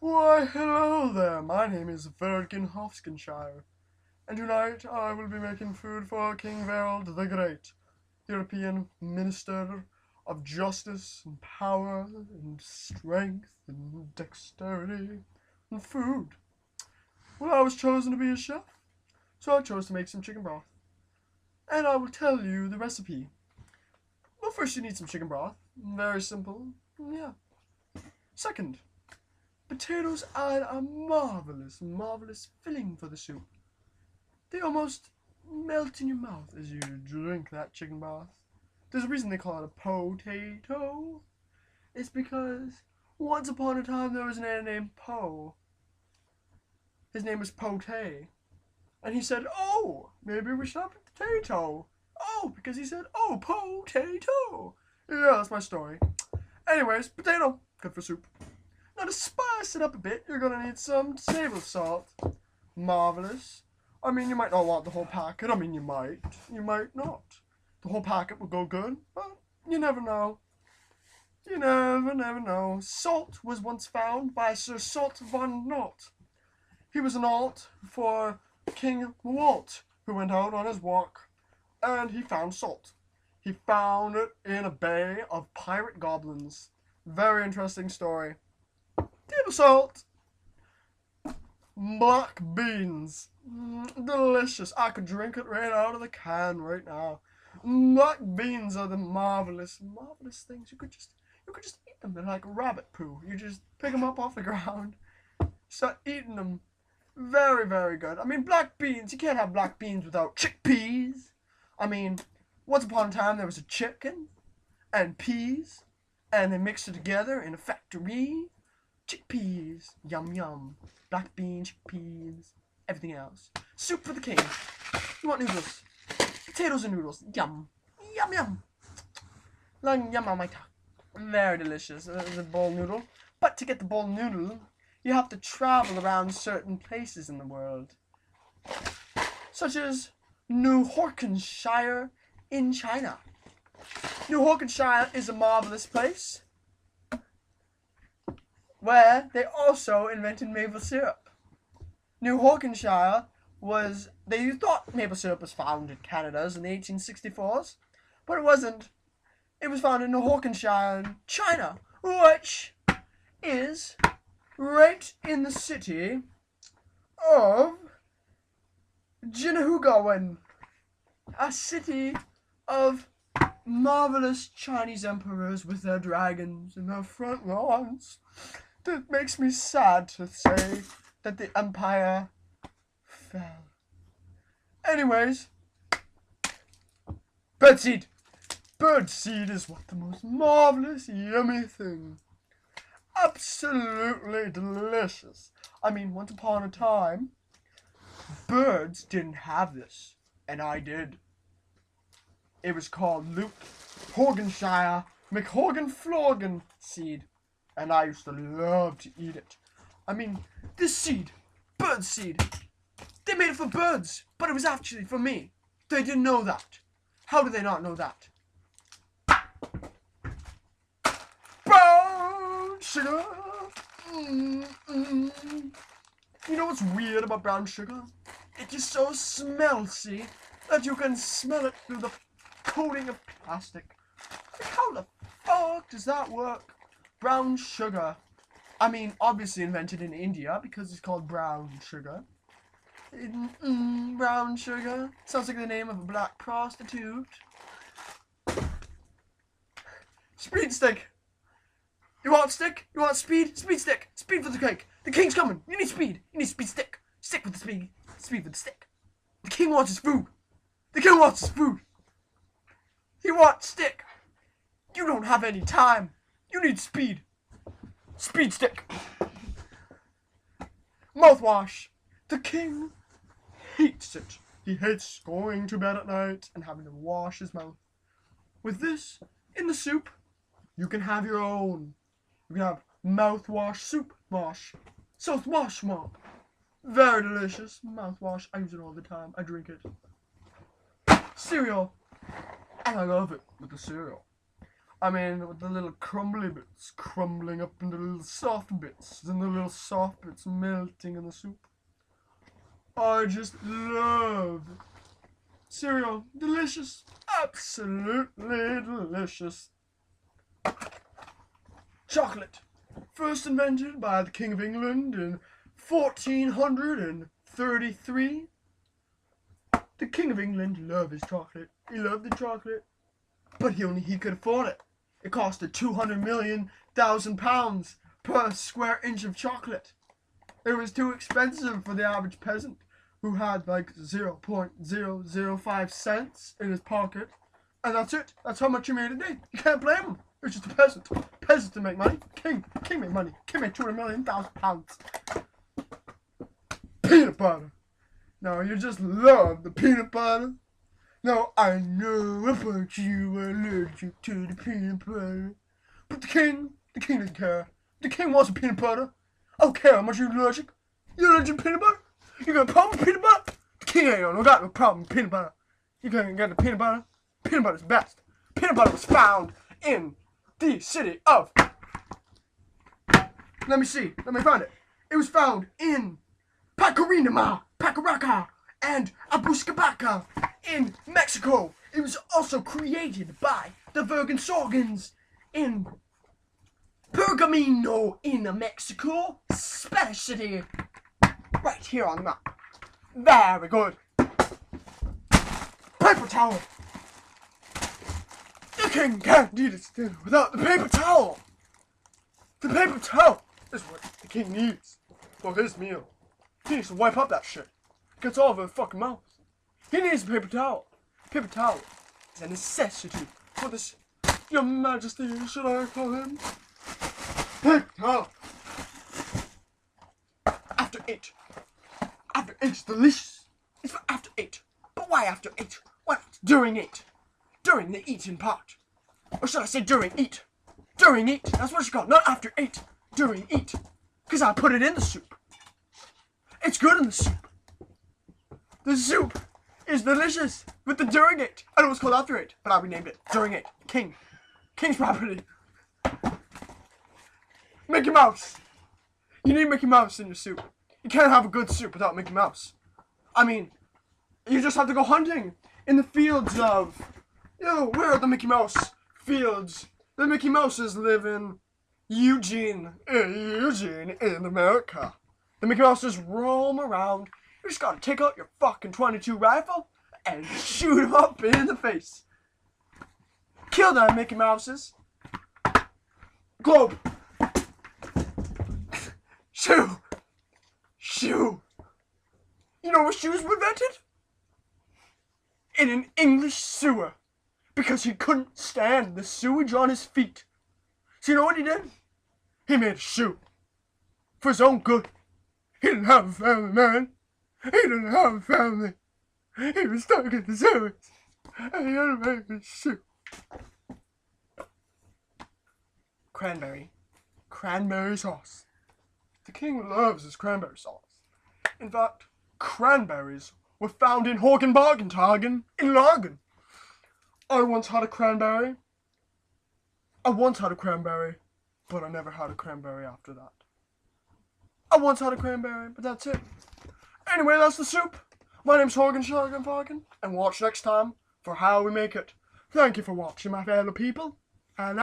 Why, hello there. My name is Horganvireshoftan, and tonight I will be making food for King Harold the Great, European Minister of Justice and Power and Strength and Dexterity and Food. Well, I was chosen to be a chef, so I chose to make some chicken broth. And I will tell you the recipe. Well, first you need some chicken broth. Very simple. Yeah. Second, potatoes add a marvelous filling for the soup. They almost melt in your mouth as you drink that chicken broth. There's a reason they call it a potato. It's because once upon a time there was an man named Poe. His name was Pote. And he said, oh, maybe we should have a potato. Oh, because he said, oh, potato. Yeah, that's my story. Anyways, potato, good for soup. Now to spice it up a bit, you're going to need some table salt. Marvelous. I mean, you might not want the whole packet. I mean, you might not. The whole packet will go good, but you never know. You never know. Salt was once found by Sir Salt von Naut. He was an alt for King Walt, who went out on his walk, and he found salt. He found it in a bay of pirate goblins. Very interesting story. Table salt. Black beans. Delicious. I could drink it right out of the can right now. Black beans are the marvelous things. You could just eat them. They're like rabbit poo. You just pick them up off the ground, start eating them. Very, very good. I mean, black beans. You can't have black beans without chickpeas. I mean, once upon a time there was a chicken and peas, and they mixed it together in a factory. Chickpeas, yum yum. Black beans, chickpeas, everything else. Soup for the king. You want noodles? Potatoes and noodles. Yum. Yum yum. Long yum on my tongue. Very delicious. The bowl noodle. But to get the bowl noodle, you have to travel around certain places in the world. Such as New Horganshire in China. New Horganshire is a marvelous place where they also invented maple syrup. New Horganshire they thought maple syrup was found in Canada in the 1864s, but it wasn't. It was found in New Horganshire in China, which is right in the city of Jinhugawen, a city of marvelous Chinese emperors with their dragons in their front lawns. That makes me sad to say that the empire fell. Anyways, birdseed. Birdseed is what the most marvelous, yummy thing. Absolutely delicious. I mean, once upon a time, birds didn't have this, and I did. It was called Luke, Horganshire, McHorgan seed, and I used to love to eat it. I mean, this seed, bird seed, they made it for birds, but it was actually for me. They didn't know that. How do they not know that? Brown sugar. You know what's weird about brown sugar? It is so smelly that you can smell it through the coating of plastic. Like, how the fuck does that work? Brown sugar. I mean, obviously invented in India because it's called brown sugar. Brown sugar. Sounds like the name of a black prostitute. Speed stick. You want stick? You want speed? Speed stick. Speed for the cake. The king's coming. You need speed. You need speed stick. Stick with the speed. Speed with the stick. The king wants his food. The king wants his food. He wants stick. You don't have any time. You need speed. Speed stick. Mouthwash. The king hates it. He hates going to bed at night and having to wash his mouth. With this, in the soup, you can have your own. You can have mouthwash soup wash. Soup wash mop. Very delicious. Mouthwash. I use it all the time. I drink it. Cereal. And I love it with the cereal. I mean, with the little crumbly bits crumbling up into little soft bits, and the little soft bits melting in the soup. I just love cereal. Delicious. Absolutely delicious. Chocolate. First invented by the King of England in 1433. The King of England loved his chocolate. He loved the chocolate. But he could afford it. It costed 200,000,000 pounds per square inch of chocolate. It was too expensive for the average peasant who had like 0.005 cents in his pocket. And that's it. That's how much he made a day. You can't blame him. It's just a peasant. Peasant to make money. King made money. King made 200,000,000 pounds. Peanut butter. Now you just love the peanut butter. Now I know about you are allergic to the peanut butter. But the king didn't care. The king wants peanut butter. I don't care how much you're allergic. You're allergic to peanut butter? You got a problem with peanut butter? The king ain't got no problem with peanut butter. You can't get the peanut butter. Peanut butter's best. Peanut butter was found in the city of... Let me see. Let me find it. It was found in Pacarinama, Pacaraca, and Abuscabaca in Mexico. It was also created by the Vergensorgens in Pergamino in Mexico, Spanish city. Right here on the map. Very good. Paper towel. The king can't eat his dinner without the paper towel. The paper towel is what the king needs for his meal. He needs to wipe up that shit. Gets all over the fucking mouth. He needs a paper towel. Paper towel is a necessity for this. Your Majesty, should I call him? Paper towel. After 8. After 8 is delicious. It's for after 8. But why after 8? Why not during 8? During the eating part. Or should I say during eat? During eat. That's what it's called. Not after 8. During eat. Because I put it in the soup. It's good in the soup. The soup is delicious with the during it. I know it was called after 8, but I renamed it during it. King's property. Mickey Mouse. You need Mickey Mouse in your soup. You can't have a good soup without Mickey Mouse. I mean, you just have to go hunting in the fields of... where are the Mickey Mouse fields? The Mickey Mouses live in Eugene in America. The Mickey Mouses roam around. You just gotta take out your fucking .22 rifle and shoot them up in the face. Kill them Mickey Mouses. Globe. Shoe. You know where shoes were invented? In an English sewer. Because he couldn't stand the sewage on his feet. So you know what he did? He made a shoe. For his own good. He didn't have a family, man. He didn't have a family. He was stuck in the sewers. And he had to make a shoe. Cranberry sauce. The king loves his cranberry sauce. In fact, cranberries were found in Horganvireshoftan in London. I once had a cranberry, but I never had a cranberry after that. I once had a cranberry, but that's it. Anyway, that's the soup. My name's horganvireshoftan, and watch next time for how we make it. Thank you for watching, my fellow people, and